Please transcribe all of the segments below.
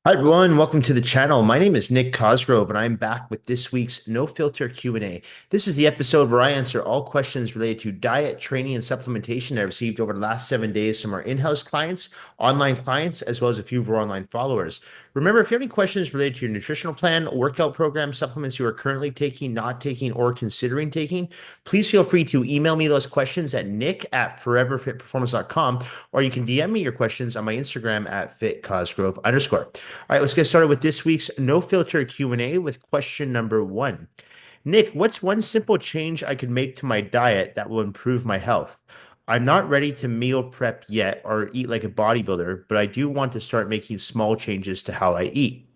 Hi everyone, welcome to the channel. My name is Nick Cosgrove and I'm back with this week's No Filter Q&A. This is the episode where I answer all questions related to diet, training, and supplementation I received over the last 7 days from our in-house clients, online clients, as well as a few of our online followers. Remember, if you have any questions related to your nutritional plan, workout program, supplements you are currently taking, not taking, or considering taking, please feel free to email me those questions at nick@foreverfitperformance.com, or you can DM me your questions on my Instagram at fitcosgrove_. All right, let's get started with this week's no filter Q&A with question number one. Nick, what's one simple change I could make to my diet that will improve my health? I'm not ready to meal prep yet or eat like a bodybuilder, but I do want to start making small changes to how I eat.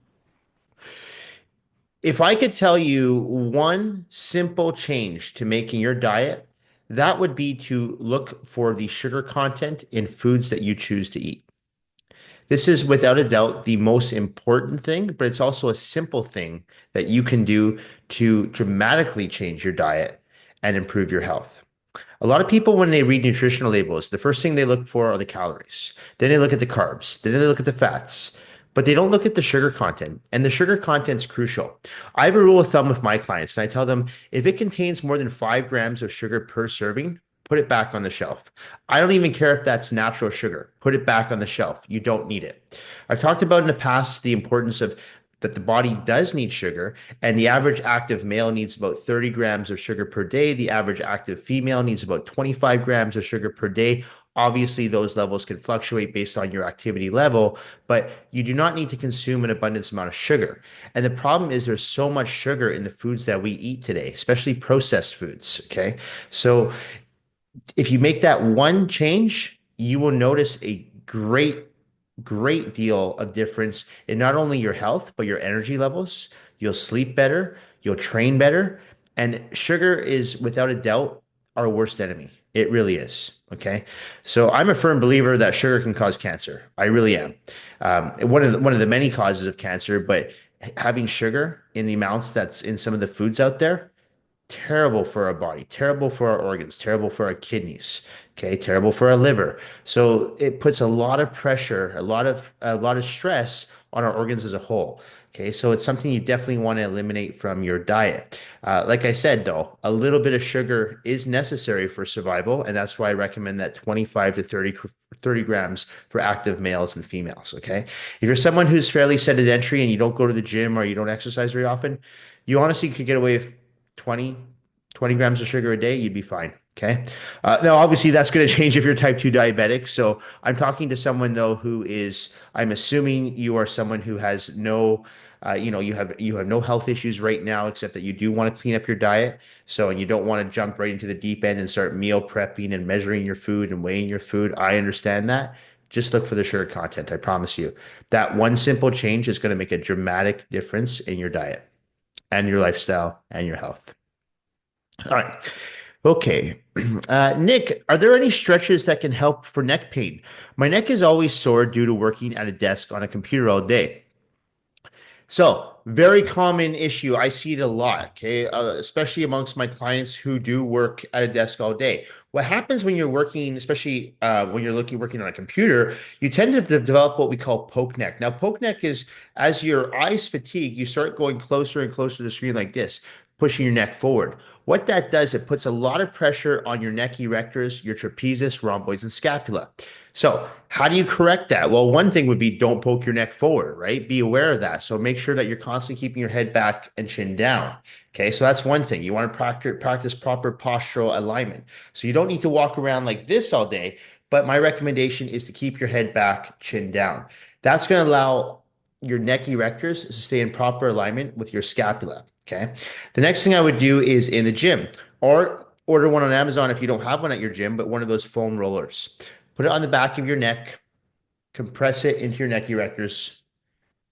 If I could tell you one simple change to making your diet, that would be to look for the sugar content in foods that you choose to eat. This is without a doubt the most important thing, but it's also a simple thing that you can do to dramatically change your diet and improve your health. A lot of people, when they read nutritional labels, the first thing they look for are the calories. Then they look at the carbs. Then they look at the fats. But they don't look at the sugar content. And the sugar content's crucial. I have a rule of thumb with my clients, and I tell them if it contains more than 5 grams of sugar per serving, put it back on the shelf. I don't even care if that's natural sugar. Put it back on the shelf. You don't need it. I've talked about in the past the importance of that the body does need sugar, and the average active male needs about 30 grams of sugar per day. The average active female needs about 25 grams of sugar per day. Obviously, those levels can fluctuate based on your activity level, but you do not need to consume an abundance amount of sugar. And the problem is there's so much sugar in the foods that we eat today, especially processed foods. Okay. So if you make that one change, you will notice a great deal of difference in not only your health, but your energy levels. You'll sleep better, you'll train better. And sugar is without a doubt our worst enemy. It really is. Okay. So I'm a firm believer that sugar can cause cancer. I really am. One of the many causes of cancer, but having sugar in the amounts that's in some of the foods out there, terrible for our body, terrible for our organs, terrible for our kidneys, okay, terrible for our liver. So it puts a lot of pressure, a lot of stress on our organs as a whole. Okay, so it's something you definitely want to eliminate from your diet. Like I said, though, a little bit of sugar is necessary for survival, and that's why I recommend that 25 to 30 grams for active males and females. Okay, if you're someone who's fairly sedentary and you don't go to the gym or you don't exercise very often, you honestly could get away with 20, 20 grams of sugar a day, you'd be fine. Okay. Now, obviously, that's going to change if you're type 2 diabetic. So I'm talking to someone, though, who is, I'm assuming you are someone who has no, you have no health issues right now, except that you do want to clean up your diet. So, and you don't want to jump right into the deep end and start meal prepping and measuring your food and weighing your food. I understand that. Just look for the sugar content. I promise you. That one simple change is going to make a dramatic difference in your diet and your lifestyle and your health. All right. Okay. Nick, are there any stretches that can help for neck pain? My neck is always sore due to working at a desk on a computer all day. So, very common issue. I see it a lot, okay? Especially amongst my clients who do work at a desk all day. What happens when you're working, especially when you're working on a computer, you tend to develop what we call poke neck. Now, poke neck is as your eyes fatigue, you start going closer and closer to the screen like this, pushing your neck forward. What that does, it puts a lot of pressure on your neck erectors, your trapezius, rhomboids, and scapula. So, how do you correct that? Well, one thing would be don't poke your neck forward, right? Be aware of that. So, make sure that you're constantly keeping your head back and chin down. Okay, so that's one thing. You want to practice proper postural alignment. So, you don't need to walk around like this all day, but my recommendation is to keep your head back, chin down. That's going to allow your neck erectors to stay in proper alignment with your scapula. Okay. The next thing I would do is in the gym or order one on Amazon if you don't have one at your gym, but one of those foam rollers. Put it on the back of your neck, compress it into your neck erectors,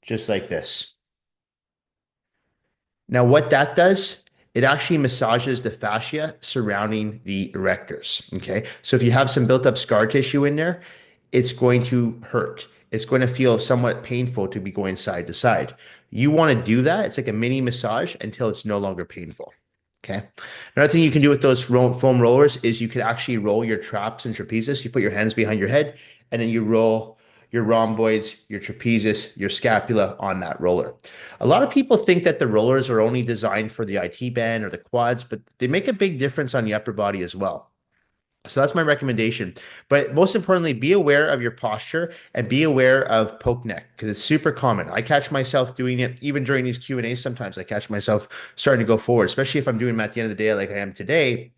just like this. Now, what that does, it actually massages the fascia surrounding the erectors. Okay. So if you have some built up scar tissue in there, it's going to hurt. It's going to feel somewhat painful to be going side to side. You want to do that. It's like a mini massage until it's no longer painful. Okay. Another thing you can do with those foam rollers is you can actually roll your traps and trapezius. You put your hands behind your head and then you roll your rhomboids, your trapezius, your scapula on that roller. A lot of people think that the rollers are only designed for the IT band or the quads, but they make a big difference on the upper body as well. So that's my recommendation. But most importantly, be aware of your posture and be aware of poke neck because it's super common. I catch myself doing it even during these Q&As. Sometimes I catch myself starting to go forward, especially if I'm doing them at the end of the day like I am today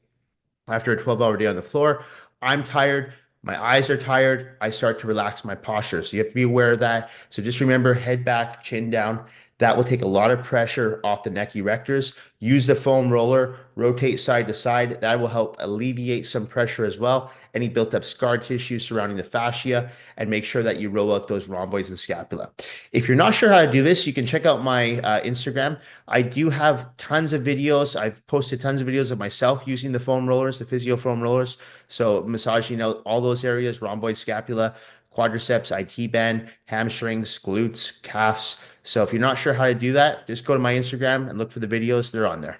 after a 12-hour day on the floor. I'm tired. My eyes are tired. I start to relax my posture. So you have to be aware of that. So just remember head back, chin down. That will take a lot of pressure off the neck erectors. Use the foam roller, rotate side to side. That will help alleviate some pressure as well. Any built up scar tissue surrounding the fascia, and make sure that you roll out those rhomboids and scapula. If you're not sure how to do this, you can check out my Instagram. I do have tons of videos. I've posted tons of videos of myself using the foam rollers, the physio foam rollers. So massaging out all those areas, rhomboid, scapula, quadriceps, IT band, hamstrings, glutes, calves. So if you're not sure how to do that, just go to my Instagram and look for the videos. They're on there.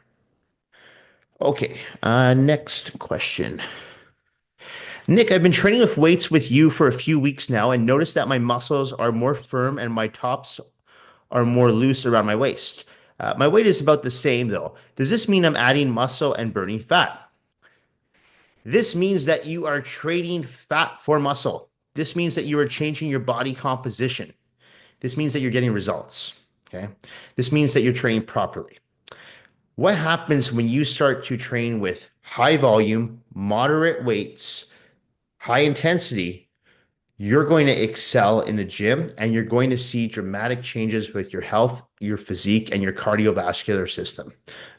Okay, next question. Nick, I've been training with weights with you for a few weeks now and noticed that my muscles are more firm and my tops are more loose around my waist. My weight is about the same though. Does this mean I'm adding muscle and burning fat? This means that you are trading fat for muscle. This means that you are changing your body composition. This means that you're getting results. Okay. This means that you're training properly. What happens when you start to train with high volume, moderate weights, high intensity? You're going to excel in the gym and you're going to see dramatic changes with your health, your physique, and your cardiovascular system.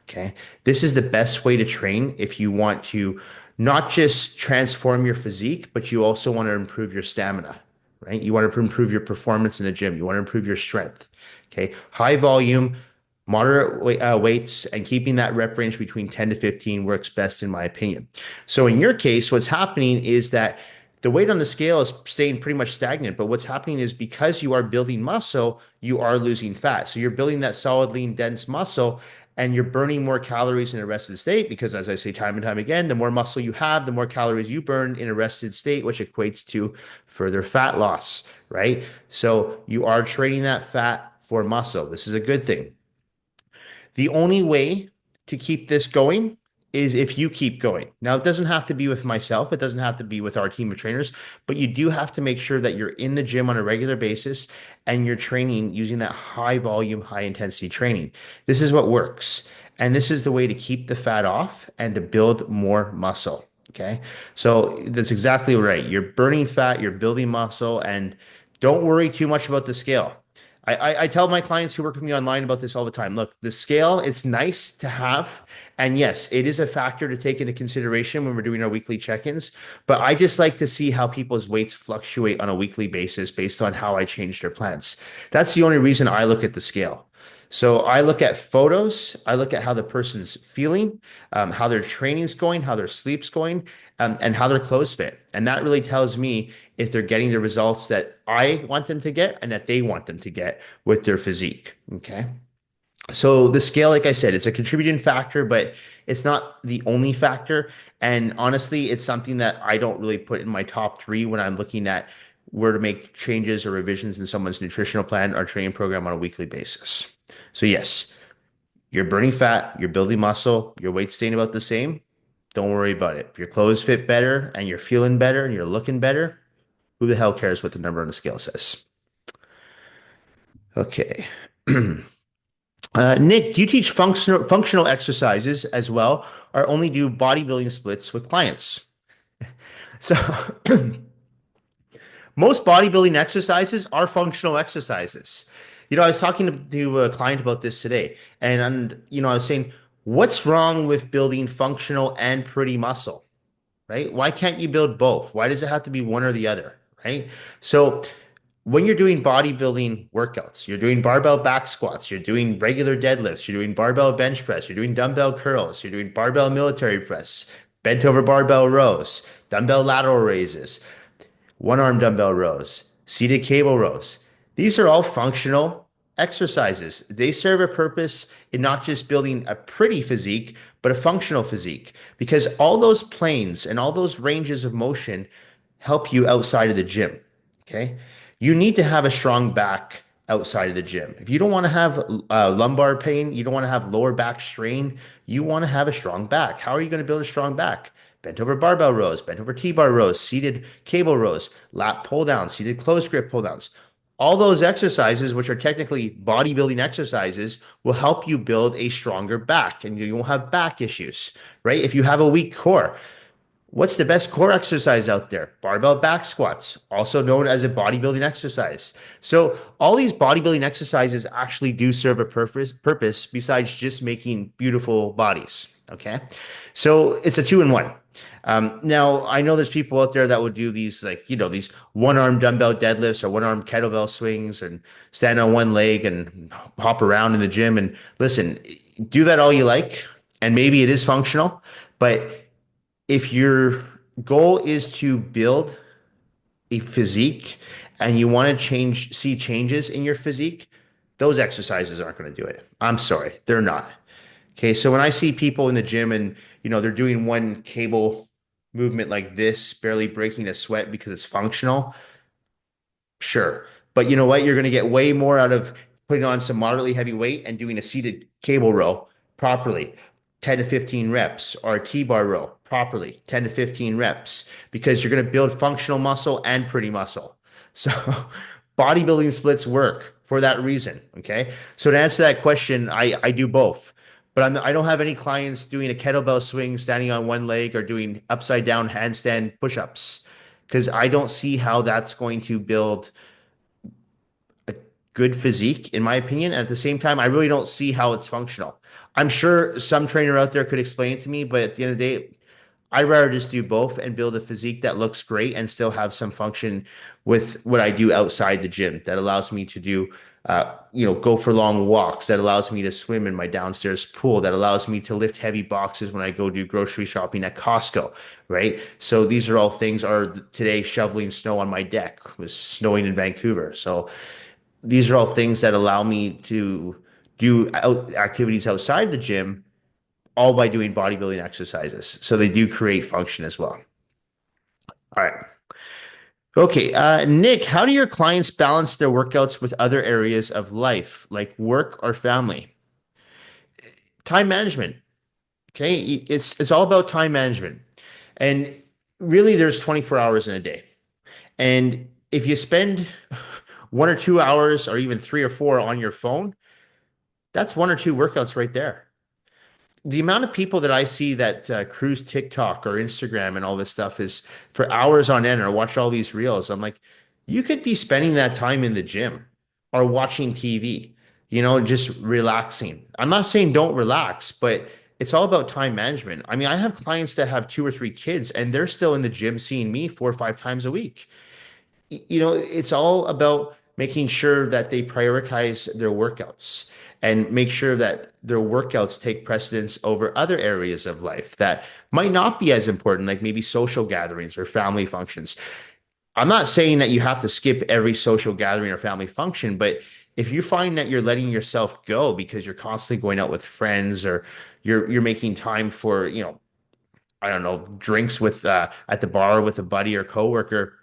Okay. This is the best way to train if you want to not just transform your physique, but you also want to improve your stamina, right? You want to improve your performance in the gym. You want to improve your strength. Okay. High volume, moderate weights, and keeping that rep range between 10 to 15 works best, in my opinion. So in your case, what's happening is that the weight on the scale is staying pretty much stagnant, but what's happening is because you are building muscle, you are losing fat. So you're building that solid, lean, dense muscle, and you're burning more calories in a rested state because, as I say time and time again, the more muscle you have, the more calories you burn in a rested state, which equates to further fat loss, right? So you are trading that fat for muscle. This is a good thing. The only way to keep this going is if you keep going. Now, it doesn't have to be with myself. It doesn't have to be with our team of trainers, but you do have to make sure that you're in the gym on a regular basis and you're training using that high volume, high intensity training. This is what works. And this is the way to keep the fat off and to build more muscle. Okay. So that's exactly right. You're burning fat, you're building muscle, and don't worry too much about the scale. I tell my clients who work with me online about this all the time. Look, the scale, it's nice to have. And yes, it is a factor to take into consideration when we're doing our weekly check-ins. But I just like to see how people's weights fluctuate on a weekly basis based on how I change their plans. That's the only reason I look at the scale. So I look at photos, I look at how the person's feeling, how their training's going, how their sleep's going, and how their clothes fit. And that really tells me if they're getting the results that I want them to get and that they want them to get with their physique. Okay. So the scale, like I said, it's a contributing factor, but it's not the only factor. And honestly, it's something that I don't really put in my top three when I'm looking at where to make changes or revisions in someone's nutritional plan or training program on a weekly basis. So yes, you're burning fat, you're building muscle, your weight's staying about the same. Don't worry about it. If your clothes fit better and you're feeling better and you're looking better, who the hell cares what the number on the scale says? Okay. Nick, do you teach functional exercises as well, or only do bodybuilding splits with clients? So most bodybuilding exercises are functional exercises. I was talking to a client about this today, and I was saying, what's wrong with building functional and pretty muscle, right? Why can't you build both? Why does it have to be one or the other, right? So when you're doing bodybuilding workouts, you're doing barbell back squats, you're doing regular deadlifts, you're doing barbell bench press, you're doing dumbbell curls, you're doing barbell military press, bent over barbell rows, dumbbell lateral raises, one arm dumbbell rows, seated cable rows. These are all functional exercises. They serve a purpose in not just building a pretty physique, but a functional physique, because all those planes and all those ranges of motion help you outside of the gym. Okay. You need to have a strong back outside of the gym. If you don't want to have lumbar pain, you don't want to have lower back strain, you want to have a strong back. How are you going to build a strong back? Bent over barbell rows, bent over T-bar rows, seated cable rows, lat pull downs, seated close grip pull downs. All those exercises, which are technically bodybuilding exercises, will help you build a stronger back and you won't have back issues, right? If you have a weak core, what's the best core exercise out there? Barbell back squats, also known as a bodybuilding exercise. So all these bodybuilding exercises actually do serve a purpose besides just making beautiful bodies. Okay. So it's a two in one. Now I know there's people out there that would do these like, these one arm dumbbell deadlifts or one arm kettlebell swings and stand on one leg and hop around in the gym. And listen, do that all you like. And maybe it is functional, but if your goal is to build a physique and you want to see changes in your physique, those exercises aren't going to do it. I'm sorry, they're not. Okay, so when I see people in the gym and they're doing one cable movement like this, barely breaking a sweat because it's functional, sure. But you know what? You're going to get way more out of putting on some moderately heavy weight and doing a seated cable row properly, 10 to 15 reps, or a T-bar row properly, 10 to 15 reps, because you're going to build functional muscle and pretty muscle. So bodybuilding splits work for that reason. Okay. So to answer that question, I do both. But I don't have any clients doing a kettlebell swing, standing on one leg, or doing upside down handstand push-ups because I don't see how that's going to build a good physique, in my opinion. And at the same time, I really don't see how it's functional. I'm sure some trainer out there could explain it to me, but at the end of the day, I'd rather just do both and build a physique that looks great and still have some function with what I do outside the gym that allows me to do, go for long walks, that allows me to swim in my downstairs pool, that allows me to lift heavy boxes when I go do grocery shopping at Costco, right? So these are all things, or today shoveling snow on my deck. It was snowing in Vancouver. So these are all things that allow me to do activities outside the gym all by doing bodybuilding exercises. So they do create function as well. All right. Okay. Nick, how do your clients balance their workouts with other areas of life, like work or family? Time management. Okay. It's all about time management. And really, there's 24 hours in a day. And if you spend 1 or 2 hours or even 3 or 4 on your phone, that's one or two workouts right there. The amount of people that I see that cruise TikTok or Instagram and all this stuff is for hours on end or watch all these reels. I'm like, you could be spending that time in the gym or watching TV, just relaxing. I'm not saying don't relax, but it's all about time management. I mean, I have clients that have 2 or 3 kids and they're still in the gym seeing me 4 or 5 times a week. It's all about making sure that they prioritize their workouts and make sure that their workouts take precedence over other areas of life that might not be as important, like maybe social gatherings or family functions. I'm not saying that you have to skip every social gathering or family function, but if you find that you're letting yourself go because you're constantly going out with friends or you're making time for, I don't know, drinks with at the bar with a buddy or coworker,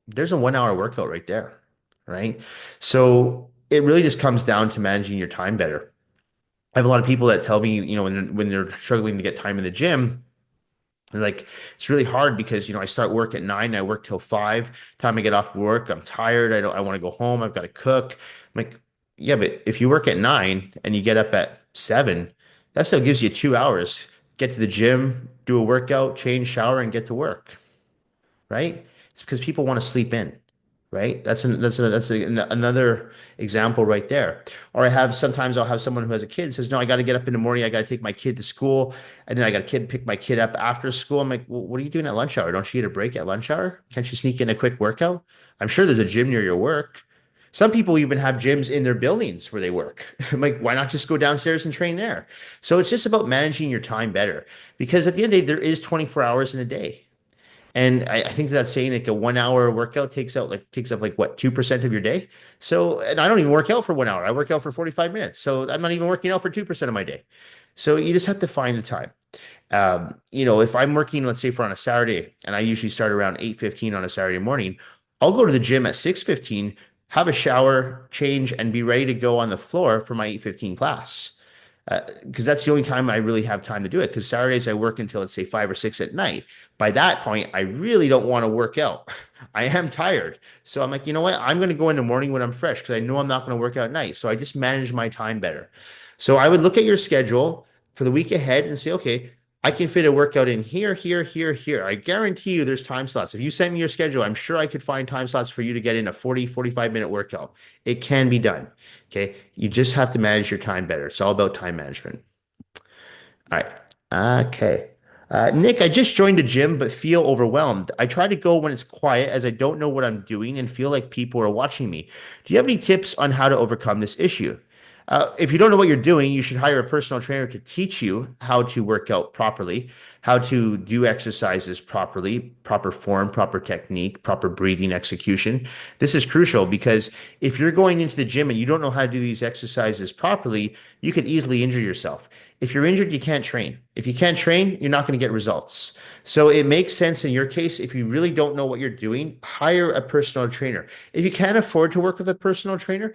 there's a 1 hour workout right there, right? So it really just comes down to managing your time better. I have a lot of people that tell me, when they're struggling to get time in the gym, like it's really hard because I start work at 9, I work till 5. Time I get off work, I'm tired. I want to go home. I've got to cook. I'm like, yeah, but if you work at 9 and you get up at 7, that still gives you 2 hours. Get to the gym, do a workout, change, shower, and get to work, right? It's because people want to sleep in, right? Another example right there. Or sometimes I'll have someone who has a kid says, "No, I got to get up in the morning. I got to take my kid to school, and then I got to pick my kid up after school." I'm like, "Well, what are you doing at lunch hour? Don't you get a break at lunch hour? Can't you sneak in a quick workout? I'm sure there's a gym near your work." Some people even have gyms in their buildings where they work. I'm like, why not just go downstairs and train there? So it's just about managing your time better because at the end of the day, there is 24 hours in a day. And I think that's saying like a 1 hour workout takes up like what, 2% of your day. So, and I don't even work out for 1 hour. I work out for 45 minutes. So I'm not even working out for 2% of my day. So you just have to find the time. If I'm working, let's say for on a Saturday, and I usually start around 8:15 on a Saturday morning, I'll go to the gym at 6:15, have a shower, change, and be ready to go on the floor for my 8:15 class. Because that's the only time I really have time to do it. Because Saturdays I work until let's say 5 or 6 at night. By that point, I really don't want to work out. I am tired. So I'm like, you know what? I'm going to go in the morning when I'm fresh because I know I'm not going to work out at night. So I just manage my time better. So I would look at your schedule for the week ahead and say, okay, I can fit a workout in here, here, here, here. I guarantee you there's time slots. If you send me your schedule, I'm sure I could find time slots for you to get in a 40, 45-minute workout. It can be done. Okay. You just have to manage your time better. It's all about time management. All right. Okay. Nick, I just joined a gym but feel overwhelmed. I try to go when it's quiet as I don't know what I'm doing and feel like people are watching me. Do you have any tips on how to overcome this issue? If you don't know what you're doing, you should hire a personal trainer to teach you how to work out properly, how to do exercises properly, proper form, proper technique, proper breathing execution. This is crucial because if you're going into the gym and you don't know how to do these exercises properly, you could easily injure yourself. If you're injured, you can't train. If you can't train, you're not going to get results. So it makes sense in your case, if you really don't know what you're doing, hire a personal trainer. If you can't afford to work with a personal trainer,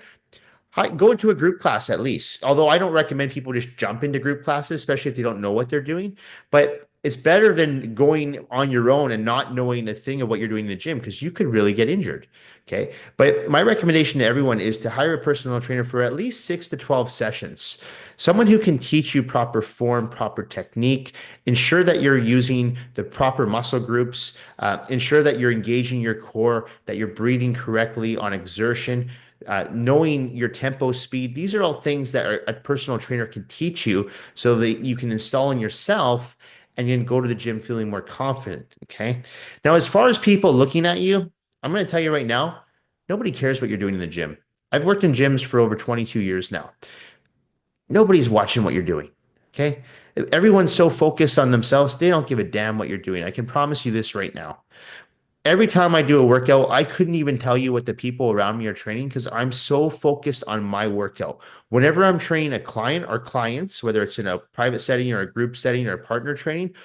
go into a group class at least. Although I don't recommend people just jump into group classes, especially if they don't know what they're doing. But it's better than going on your own and not knowing a thing of what you're doing in the gym because you could really get injured. Okay. But my recommendation to everyone is to hire a personal trainer for at least 6 to 12 sessions. Someone who can teach you proper form, proper technique, ensure that you're using the proper muscle groups, ensure that you're engaging your core, that you're breathing correctly on exertion, knowing your tempo speed. These are all things that a personal trainer can teach you so that you can install in yourself and then go to the gym feeling more confident. Okay. Now, as far as people looking at you, I'm going to tell you right now, nobody cares what you're doing in the gym. I've worked in gyms for over 22 years now. Nobody's watching what you're doing. Okay. Everyone's so focused on themselves, they don't give a damn what you're doing. I can promise you this right now. Every time I do a workout, I couldn't even tell you what the people around me are training because I'm so focused on my workout. Whenever I'm training a client or clients, whether it's in a private setting or a group setting or a partner training,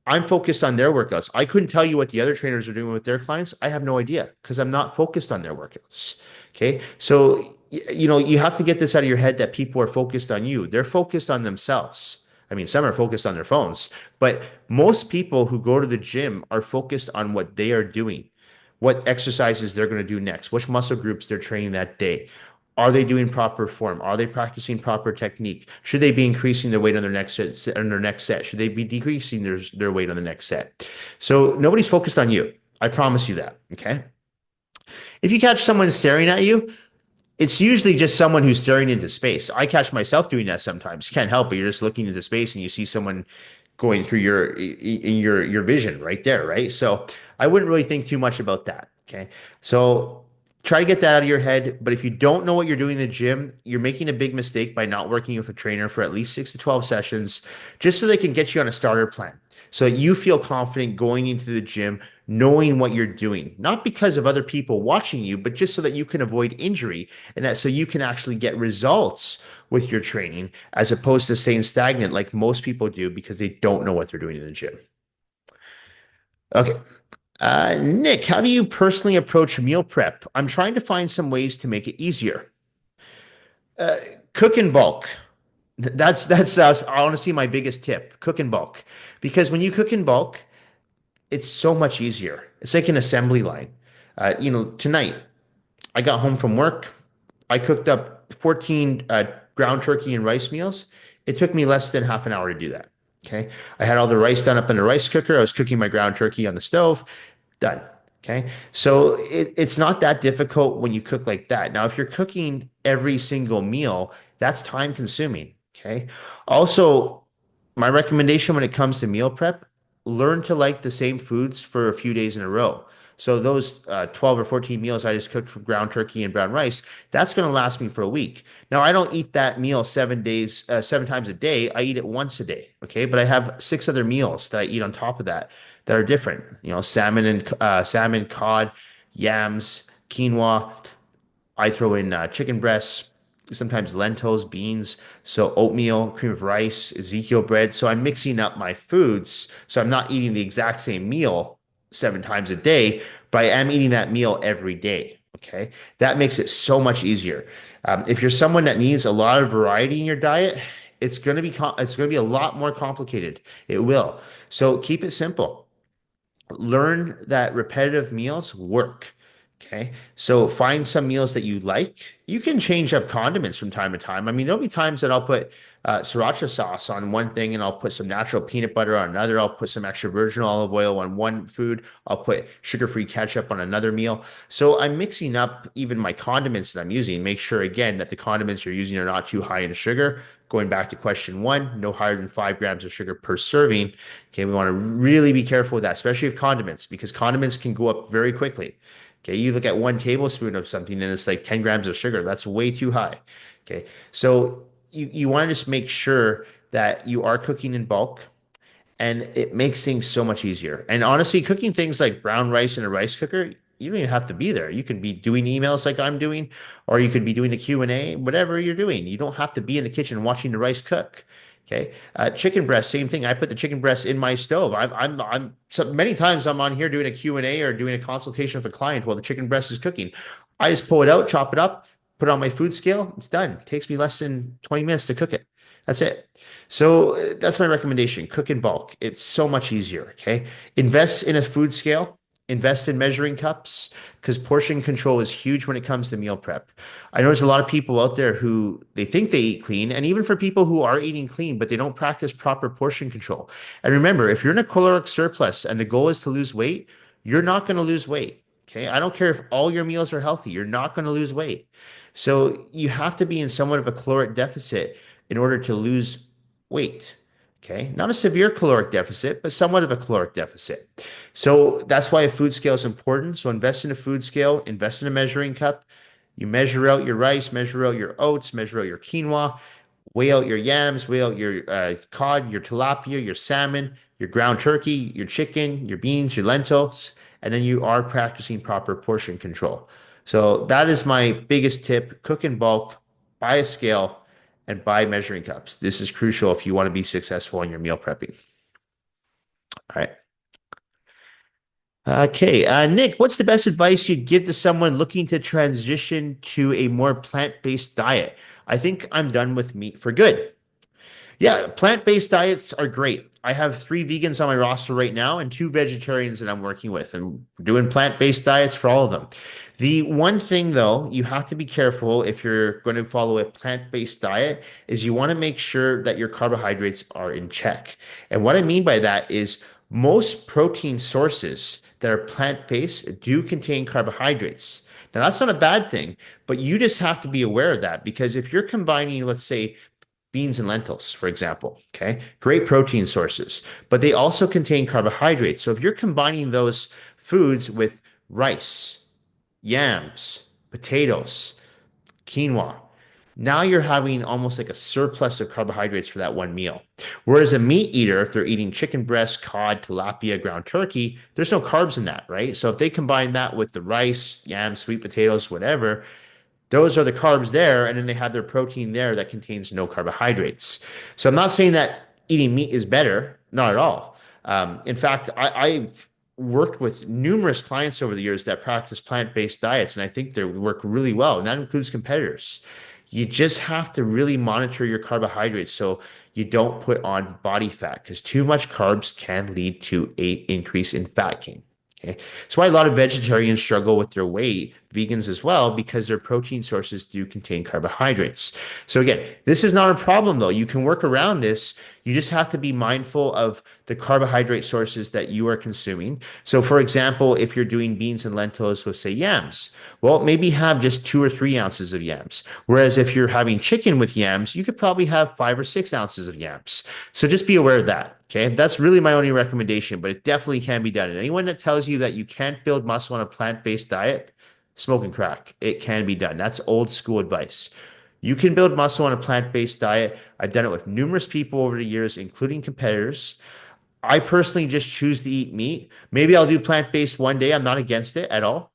I'm focused on their workouts. I couldn't tell you what the other trainers are doing with their clients. I have no idea because I'm not focused on their workouts. Okay. So, you have to get this out of your head that people are focused on you. They're focused on themselves. I mean, some are focused on their phones, but most people who go to the gym are focused on what they are doing, what exercises they're going to do next, which muscle groups they're training that day. Are they doing proper form? Are they practicing proper technique? Should they be increasing their weight on their next set? On their next set? Should they be decreasing their weight on the next set? So nobody's focused on you. I promise you that. Okay. If you catch someone staring at you, it's usually just someone who's staring into space. I catch myself doing that sometimes. You can't help it. You're just looking into space and you see someone going through your vision right there, right? So I wouldn't really think too much about that. Okay. So try to get that out of your head. But if you don't know what you're doing in the gym, you're making a big mistake by not working with a trainer for at least 6 to 12 sessions, just so they can get you on a starter plan. So that you feel confident going into the gym, knowing what you're doing, not because of other people watching you, but just so that you can avoid injury and that so you can actually get results with your training as opposed to staying stagnant like most people do because they don't know what they're doing in the gym. Okay. Nick, how do you personally approach meal prep? I'm trying to find some ways to make it easier. Uh, Cook in bulk. That's honestly my biggest tip. Cook in bulk, because when you cook in bulk, it's so much easier. It's like an assembly line. Tonight I got home from work. I cooked up 14 ground turkey and rice meals. It took me less than half an hour to do that. Okay. I had all the rice done up in the rice cooker. I was cooking my ground turkey on the stove. Done. Okay. So it's not that difficult when you cook like that. Now, if you're cooking every single meal, that's time consuming. Okay. Also, my recommendation when it comes to meal prep, learn to like the same foods for a few days in a row. So those 12 or 14 meals I just cooked for ground turkey and brown rice, that's going to last me for a week. Now, I don't eat that meal 7 days, 7 times a day. I eat it once a day. Okay. But I have 6 other meals that I eat on top of that that are different. Salmon, cod, yams, quinoa. I throw in chicken breasts, sometimes lentils, beans, so oatmeal, cream of rice, Ezekiel bread. So I'm mixing up my foods. So I'm not eating the exact same meal 7 times a day, but I am eating that meal every day. Okay. That makes it so much easier. If you're someone that needs a lot of variety in your diet, it's going to be a lot more complicated. It will. So keep it simple. Learn that repetitive meals work. Okay. So find some meals that you like. You can change up condiments from time to time. I mean, there'll be times that I'll put sriracha sauce on one thing and I'll put some natural peanut butter on another. I'll put some extra virgin olive oil on one food. I'll put sugar-free ketchup on another meal. So I'm mixing up even my condiments that I'm using. Make sure again that the condiments you're using are not too high in sugar. Going back to question one, no higher than 5 grams of sugar per serving. Okay, we want to really be careful with that, especially with condiments, because condiments can go up very quickly. Okay, you look at 1 tablespoon of something and it's like 10 grams of sugar. That's way too high. Okay, so you want to just make sure that you are cooking in bulk and it makes things so much easier. And honestly, cooking things like brown rice in a rice cooker, you don't even have to be there. You can be doing emails like I'm doing, or you could be doing the Q&A, whatever you're doing. You don't have to be in the kitchen watching the rice cook. Okay. Chicken breast, same thing. I put the chicken breast in my stove. So many times I'm on here doing a Q&A or doing a consultation with a client while the chicken breast is cooking. I just pull it out, chop it up, put it on my food scale. It's done. It takes me less than 20 minutes to cook it. That's it. So that's my recommendation. Cook in bulk. It's so much easier. Okay. Invest in a food scale. Invest in measuring cups because portion control is huge when it comes to meal prep. I know there's a lot of people out there who they think they eat clean, and even for people who are eating clean, but they don't practice proper portion control. And remember, if you're in a caloric surplus and the goal is to lose weight, you're not going to lose weight. Okay. I don't care if all your meals are healthy, you're not going to lose weight. So you have to be in somewhat of a caloric deficit in order to lose weight. Okay. Not a severe caloric deficit, but somewhat of a caloric deficit. So that's why a food scale is important. So invest in a food scale, invest in a measuring cup. You measure out your rice, measure out your oats, measure out your quinoa, weigh out your yams, weigh out your cod, your tilapia, your salmon, your ground turkey, your chicken, your beans, your lentils, and then you are practicing proper portion control. So that is my biggest tip. Cook in bulk, buy a scale, and buy measuring cups. This is crucial if you want to be successful in your meal prepping. All right. Okay, Nick, what's the best advice you'd give to someone looking to transition to a more plant-based diet? I think I'm done with meat for good. Yeah, plant-based diets are great. I have 3 vegans on my roster right now and 2 vegetarians that I'm working with, and doing plant-based diets for all of them. The one thing, though, you have to be careful if you're going to follow a plant-based diet is you want to make sure that your carbohydrates are in check. And what I mean by that is most protein sources that are plant-based do contain carbohydrates. Now, that's not a bad thing, but you just have to be aware of that because if you're combining, let's say, beans and lentils, for example. Okay. Great protein sources, but they also contain carbohydrates. So if you're combining those foods with rice, yams, potatoes, quinoa, now you're having almost like a surplus of carbohydrates for that one meal. Whereas a meat eater, if they're eating chicken breast, cod, tilapia, ground turkey, there's no carbs in that, right? So if they combine that with the rice, yams, sweet potatoes, whatever, those are the carbs there, and then they have their protein there that contains no carbohydrates. So I'm not saying that eating meat is better, not at all. In fact, I've worked with numerous clients over the years that practice plant-based diets, and I think they work really well, and that includes competitors. You just have to really monitor your carbohydrates so you don't put on body fat because too much carbs can lead to a increase in fat gain. Okay. That's why a lot of vegetarians struggle with their weight, vegans as well, because their protein sources do contain carbohydrates. So again, this is not a problem though. You can work around this. You just have to be mindful of the carbohydrate sources that you are consuming. So for example, if you're doing beans and lentils with say yams, well, maybe have just 2 or 3 ounces of yams. Whereas if you're having chicken with yams, you could probably have 5 or 6 ounces of yams. So just be aware of that. Okay, that's really my only recommendation, but it definitely can be done. And anyone that tells you that you can't build muscle on a plant-based diet, smoking crack. It can be done. That's old school advice. You can build muscle on a plant-based diet. I've done it with numerous people over the years, including competitors. I personally just choose to eat meat. Maybe I'll do plant-based one day. I'm not against it at all.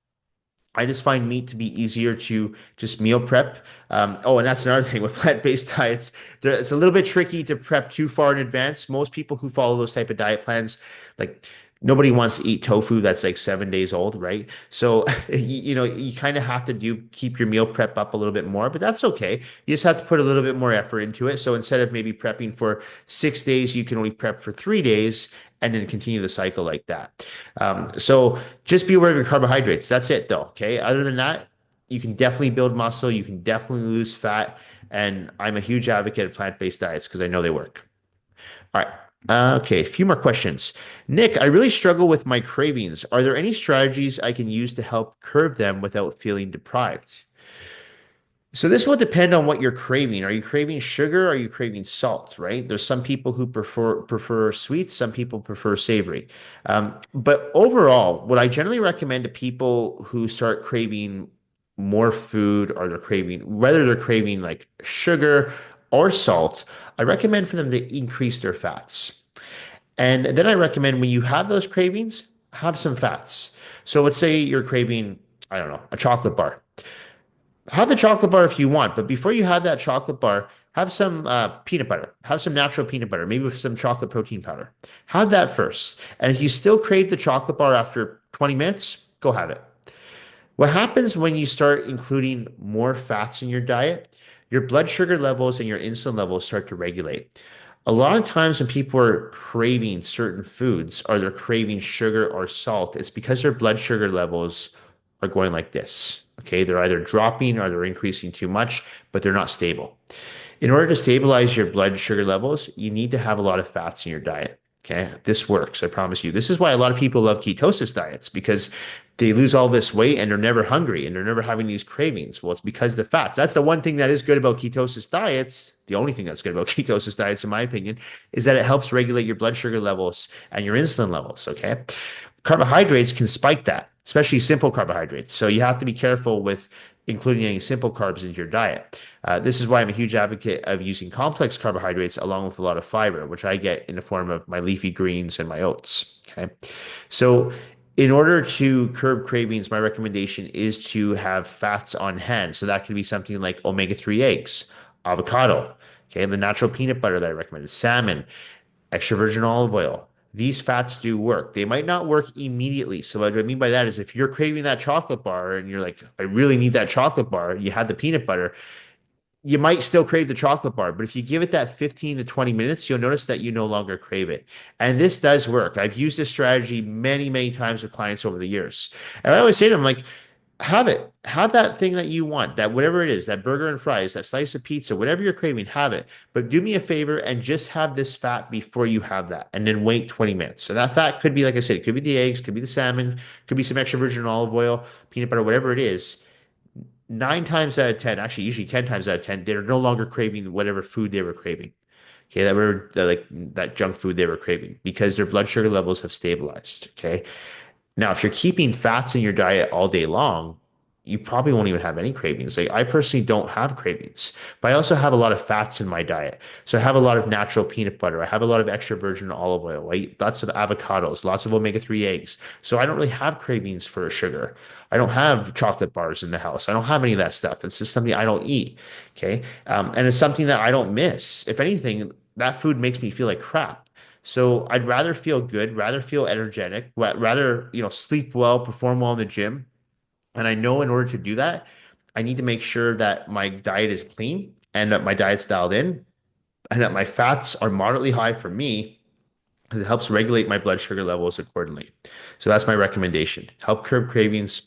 I just find meat to be easier to just meal prep. And that's another thing with plant-based diets. It's a little bit tricky to prep too far in advance. Most people who follow those type of diet plans, like Nobody wants to eat tofu that's like 7 days old, right? So, you kind of have to keep your meal prep up a little bit more, but that's okay. You just have to put a little bit more effort into it. So instead of maybe prepping for 6 days, you can only prep for 3 days and then continue the cycle like that. So just be aware of your carbohydrates. That's it though. Okay. Other than that, you can definitely build muscle. You can definitely lose fat. And I'm a huge advocate of plant-based diets because I know they work. All right. Okay, a few more questions. Nick, I really struggle with my cravings. Are there any strategies I can use to help curb them without feeling deprived? So this will depend on what you're craving. Are you craving sugar? Are you craving salt, right? There's some people who prefer sweets, some people prefer savory. But overall, what I generally recommend to people who start craving more food or whether they're craving like sugar or salt, I recommend for them to increase their fats. And then I recommend when you have those cravings, have some fats. So let's say you're craving, I don't know, a chocolate bar. Have the chocolate bar if you want, but before you have that chocolate bar, have some peanut butter. Have some natural peanut butter, maybe with some chocolate protein powder. Have that first. And if you still crave the chocolate bar after 20 minutes, go have it. What happens when you start including more fats in your diet? Your blood sugar levels and your insulin levels start to regulate. A lot of times when people are craving certain foods or they're craving sugar or salt, it's because their blood sugar levels are going like this. Okay, they're either dropping or they're increasing too much, but they're not stable. In order to stabilize your blood sugar levels, you need to have a lot of fats in your diet. Okay, this works, I promise you. This is why a lot of people love ketosis diets because they lose all this weight and they're never hungry and they're never having these cravings. Well, it's because the fats. That's the one thing that is good about ketosis diets. The only thing that's good about ketosis diets, in my opinion, is that it helps regulate your blood sugar levels and your insulin levels. Okay. Carbohydrates can spike that, especially simple carbohydrates. So you have to be careful with including any simple carbs into your diet. This is why I'm a huge advocate of using complex carbohydrates along with a lot of fiber, which I get in the form of my leafy greens and my oats. Okay. So in order to curb cravings, my recommendation is to have fats on hand. So that could be something like omega-3 eggs, avocado, okay, the natural peanut butter that I recommend, salmon, extra virgin olive oil. These fats do work. They might not work immediately. So what I mean by that is if you're craving that chocolate bar and you're like, I really need that chocolate bar, you had the peanut butter, you might still crave the chocolate bar, but if you give it that 15 to 20 minutes, you'll notice that you no longer crave it. And this does work. I've used this strategy many, many times with clients over the years. And I always say to them, like, have it. Have that thing that you want, that whatever it is, that burger and fries, that slice of pizza, whatever you're craving, have it. But do me a favor and just have this fat before you have that, and then wait 20 minutes. And that fat could be, like I said, it could be the eggs, could be the salmon, could be some extra virgin olive oil, peanut butter, whatever it is. 9 times out of 10, actually, usually 10 times out of 10, they're no longer craving whatever food they were craving. Okay, like that junk food they were craving because their blood sugar levels have stabilized. Okay. Now, if you're keeping fats in your diet all day long, you probably won't even have any cravings. Like I personally don't have cravings, but I also have a lot of fats in my diet. So I have a lot of natural peanut butter. I have a lot of extra virgin olive oil. I eat lots of avocados, lots of omega-3 eggs. So I don't really have cravings for sugar. I don't have chocolate bars in the house. I don't have any of that stuff. It's just something I don't eat. Okay. And it's something that I don't miss. If anything, that food makes me feel like crap. So I'd rather feel good, rather feel energetic, rather, sleep well, perform well in the gym. And I know in order to do that, I need to make sure that my diet is clean and that my diet's dialed in and that my fats are moderately high for me because it helps regulate my blood sugar levels accordingly. So that's my recommendation. Help curb cravings,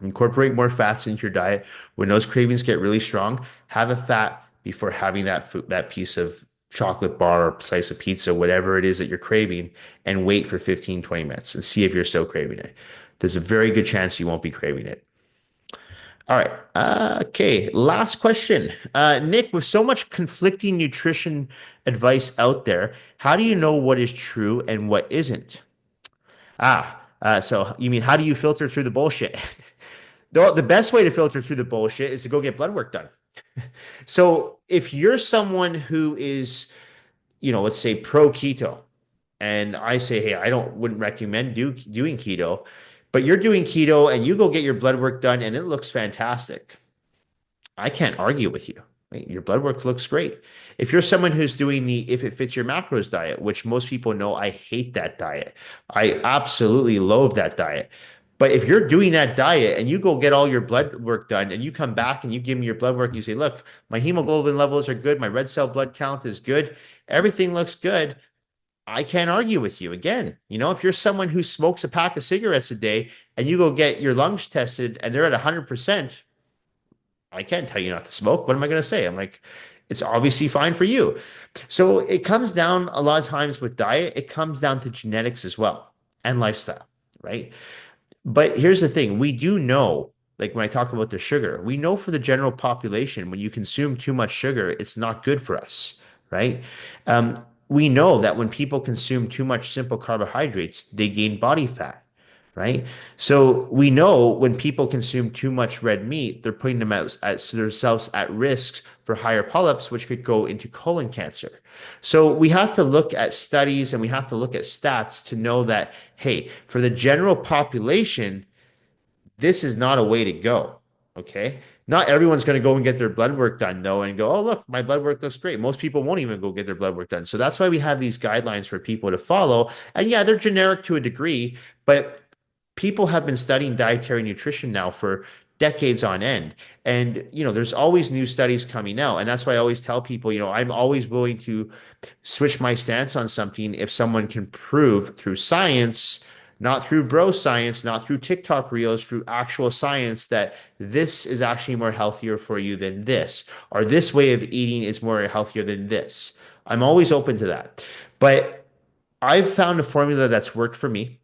incorporate more fats into your diet. When those cravings get really strong, have a fat before having that food, that piece of chocolate bar or slice of pizza, whatever it is that you're craving, and wait for 15, 20 minutes and see if you're still craving it. There's a very good chance you won't be craving it. All right. Okay. Last question. Nick, with so much conflicting nutrition advice out there, how do you know what is true and what isn't? So you mean how do you filter through the bullshit? The best way to filter through the bullshit is to go get blood work done. So if you're someone who is, let's say pro keto, and I say, hey, I don't wouldn't recommend doing keto, but you're doing keto and you go get your blood work done and it looks fantastic. I can't argue with you. Right? Your blood work looks great. If you're someone who's doing the if it fits your macros diet, which most people know I hate that diet. I absolutely loathe that diet. But if you're doing that diet and you go get all your blood work done and you come back and you give me your blood work and you say, look, my hemoglobin levels are good, my red cell blood count is good, everything looks good. I can't argue with you again. If you're someone who smokes a pack of cigarettes a day and you go get your lungs tested and they're at 100%, I can't tell you not to smoke. What am I going to say? I'm like, it's obviously fine for you. So it comes down a lot of times with diet, it comes down to genetics as well and lifestyle, right? But here's the thing, we do know, like when I talk about the sugar, we know for the general population, when you consume too much sugar, it's not good for us, right? Um, we know that when people consume too much simple carbohydrates, they gain body fat, right? So we know when people consume too much red meat, they're putting themselves at risk for higher polyps, which could go into colon cancer. So we have to look at studies and we have to look at stats to know that, hey, for the general population, this is not a way to go. Okay. Not everyone's going to go and get their blood work done, though, and go, oh, look, my blood work looks great. Most people won't even go get their blood work done. So that's why we have these guidelines for people to follow. And yeah, they're generic to a degree, but people have been studying dietary nutrition now for decades on end. And, there's always new studies coming out. And that's why I always tell people, I'm always willing to switch my stance on something if someone can prove through science, not through bro science, not through TikTok reels, through actual science that this is actually more healthier for you than this, or this way of eating is more healthier than this. I'm always open to that. But I've found a formula that's worked for me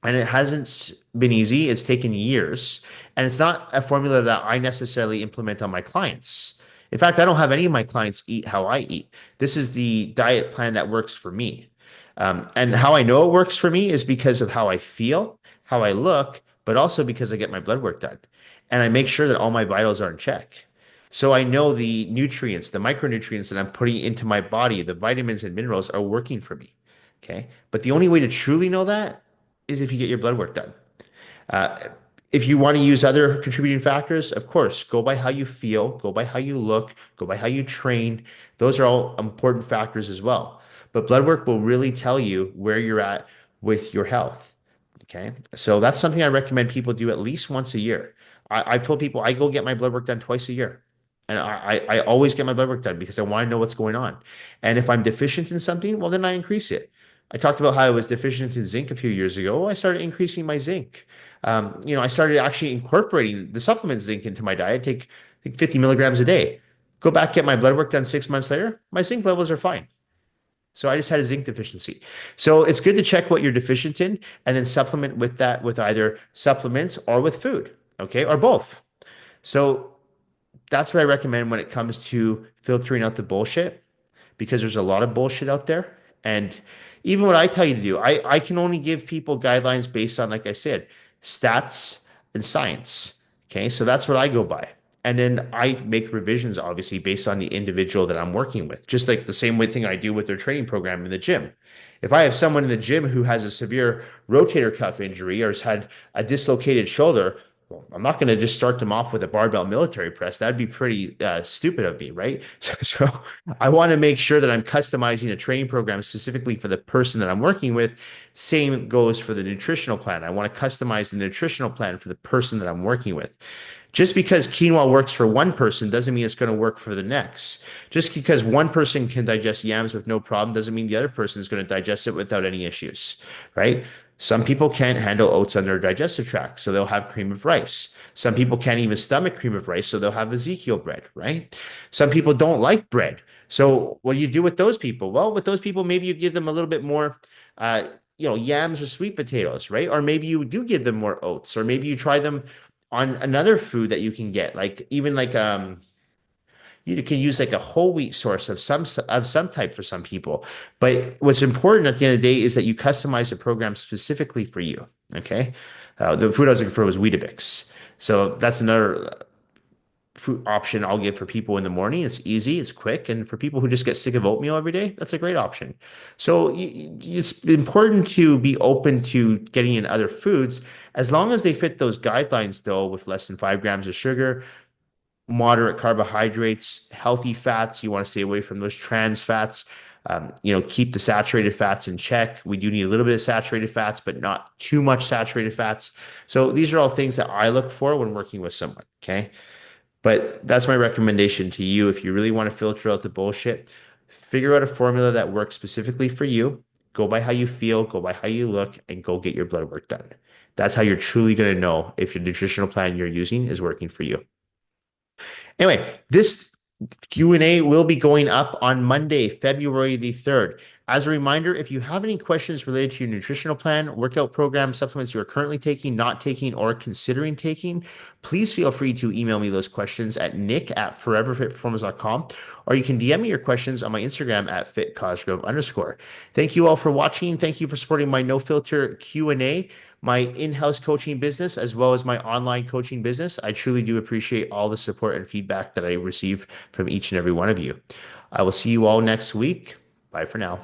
and it hasn't been easy. It's taken years, and it's not a formula that I necessarily implement on my clients. In fact, I don't have any of my clients eat how I eat. This is the diet plan that works for me. And how I know it works for me is because of how I feel, how I look, but also because I get my blood work done. And I make sure that all my vitals are in check. So I know the nutrients, the micronutrients that I'm putting into my body, the vitamins and minerals are working for me. Okay. But the only way to truly know that is if you get your blood work done. Uh, if you want to use other contributing factors, of course, go by how you feel, go by how you look, go by how you train. Those are all important factors as well. But blood work will really tell you where you're at with your health. Okay. So that's something I recommend people do at least once a year. I've told people I go get my blood work done twice a year. And I always get my blood work done because I want to know what's going on. And if I'm deficient in something, well, then I increase it. I talked about how I was deficient in zinc a few years ago. I started increasing my zinc. I started actually incorporating the supplement zinc into my diet, take 50 milligrams a day. Go back, get my blood work done 6 months later. My zinc levels are fine. So I just had a zinc deficiency. So it's good to check what you're deficient in and then supplement with that with either supplements or with food, okay, or both. So that's what I recommend when it comes to filtering out the bullshit because there's a lot of bullshit out there. And even what I tell you to do, I can only give people guidelines based on, like I said, stats and science. Okay. So that's what I go by. And then I make revisions, obviously, based on the individual that I'm working with, just like the same way thing I do with their training program in the gym. If I have someone in the gym who has a severe rotator cuff injury or has had a dislocated shoulder, well, I'm not going to just start them off with a barbell military press. That'd be pretty stupid of me, right? So I want to make sure that I'm customizing a training program specifically for the person that I'm working with. Same goes for the nutritional plan. I want to customize the nutritional plan for the person that I'm working with. Just because quinoa works for one person doesn't mean it's going to work for the next. Just because one person can digest yams with no problem doesn't mean the other person is going to digest it without any issues, right? Some people can't handle oats on their digestive tract, so they'll have cream of rice. Some people can't even stomach cream of rice, so they'll have Ezekiel bread, right? Some people don't like bread. So what do you do with those people? Well, with those people, maybe you give them a little bit more, yams or sweet potatoes, right? Or maybe you do give them more oats, or maybe you try them on another food that you can get, like even like you can use like a whole wheat source of some type for some people. But what's important at the end of the day is that you customize the program specifically for you. Okay. The food I was looking for was Weetabix. So that's another food option I'll give for people in the morning. It's easy, it's quick, and for people who just get sick of oatmeal every day, that's a great option. So it's important to be open to getting in other foods as long as they fit those guidelines, though, with less than 5 grams of sugar. moderate carbohydrates, healthy fats. You want to stay away from those trans fats. Keep the saturated fats in check. We do need a little bit of saturated fats, but not too much saturated fats. So these are all things that I look for when working with someone. Okay. But that's my recommendation to you. If you really want to filter out the bullshit, figure out a formula that works specifically for you. Go by how you feel, go by how you look, and go get your blood work done. That's how you're truly going to know if your nutritional plan you're using is working for you. Anyway, this Q&A will be going up on Monday, February the 3rd. As a reminder, if you have any questions related to your nutritional plan, workout program, supplements you are currently taking, not taking, or considering taking, please feel free to email me those questions at nick@foreverfitperformance.com, or you can DM me your questions on my Instagram at @fitcosgrove_. Thank you all for watching. Thank you for supporting my no filter Q&A, my in-house coaching business, as well as my online coaching business. I truly do appreciate all the support and feedback that I receive from each and every one of you. I will see you all next week. Bye for now.